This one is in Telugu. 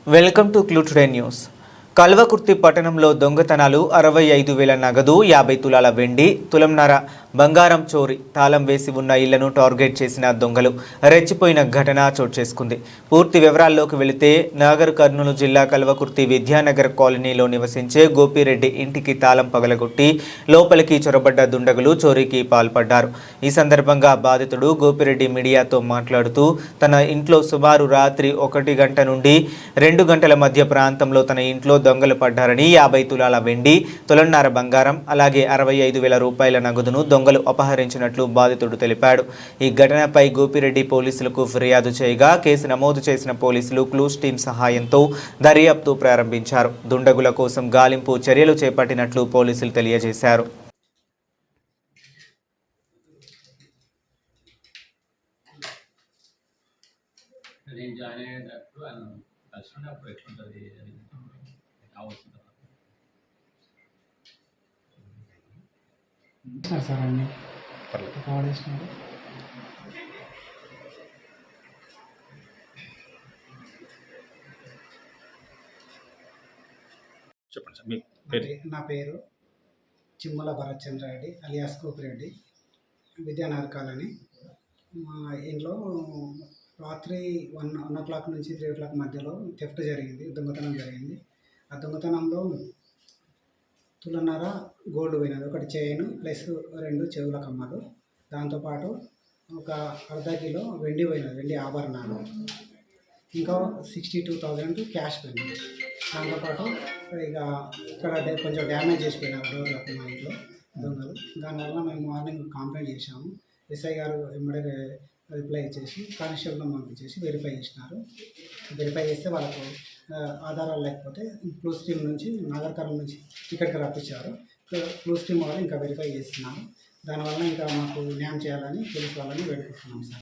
Welcome to clue today news. Kalwakurthy పట్టణంలో దొంగతనాలు 65,000 నగదు, 50 తులాల వెండి, తులంన్నర బంగారం చోరీ. తాళం వేసి ఉన్న ఇళ్లను టార్గెట్ చేసిన దొంగలు రెచ్చిపోయిన ఘటన చోటు చేసుకుంది. పూర్తి వివరాల్లోకి వెళితే నాగర్ కర్నూలు జిల్లా కల్వకుర్తి విద్యానగర్ కాలనీలో నివసించే గోపిరెడ్డి ఇంటికి తాళం పగలగొట్టి లోపలికి చొరబడ్డ దుండగులు చోరీకి పాల్పడ్డారు. ఈ సందర్భంగా బాధితుడు గోపిరెడ్డి మీడియాతో మాట్లాడుతూ తన ఇంట్లో సుమారు రాత్రి 1 గంట నుండి 2 గంటల మధ్య ప్రాంతంలో తన ఇంట్లో దొంగలు పడ్డారని, 50 తులాల వెండి, తులంన్నర బంగారం, అలాగే 65,000 రూపాయల నగదును దొంగలు అపహరించినట్లు బాధితుడు తెలిపాడు. ఈ ఘటనపై గోపిరెడ్డి పోలీసులకు ఫిర్యాదు చేయగా కేసు నమోదు చేసిన పోలీసులు క్లూస్ టీం సహాయంతో దర్యాప్తు ప్రారంభించారు. దుండగుల కోసం గాలింపు చర్యలు చేపట్టినట్లు పోలీసులు తెలియజేశారు. కలిసినప్పుడు ఎట్లుంటుంది అని కావాల్సిన సార్ అన్నీ వాడేసినారు. చెప్పండి సార్. మీ పేరు? నా పేరు చిమ్మల భరత్చంద్రారెడ్డి అలియాస్ కోపిరెడ్డి, విద్యానగర్ కాలనీ. మా ఇంట్లో రాత్రి 1 నుంచి 3 మధ్యలో థెఫ్ట్ జరిగింది, దొంగతనం జరిగింది. ఆ దొంగతనంలో తులన్నర గోల్డ్ పోయినది, ఒకటి చైన్ ప్లస్ 2 చెవుల కమ్మలు, దాంతోపాటు ఒక ½ కిలో వెండి పోయినది, వెండి ఆభరణాలు, ఇంకా 62,000 క్యాష్ పోయింది. దాంతోపాటు ఇక ఇక్కడ కొంచెం డ్యామేజ్ చేసిపోయినారు డోర్లకు మా ఇంట్లో దొంగలు. దానివల్ల మేము మార్నింగ్ కంప్లైంట్ చేశాము. ఎస్ఐ గారు వెంబడే రిప్లై ఇచ్చేసి కానిస్టేబుల్ని పంపించేసి వెరిఫై చేసినారు. వెరిఫై చేస్తే వాళ్ళకు ఆధారాలు లేకపోతే క్లూస్ టీమ్ నుంచి నాగర్ కర్నూలు నుంచి ఇక్కడికి రప్పించారు. క్లూస్ టీమ్ వాళ్ళు ఇంకా వెరిఫై చేస్తున్నారు. దానివల్ల ఇంకా మాకు న్యాయం చేయాలని పోలీస్ వాళ్ళని వేడుకుంటున్నాం సార్.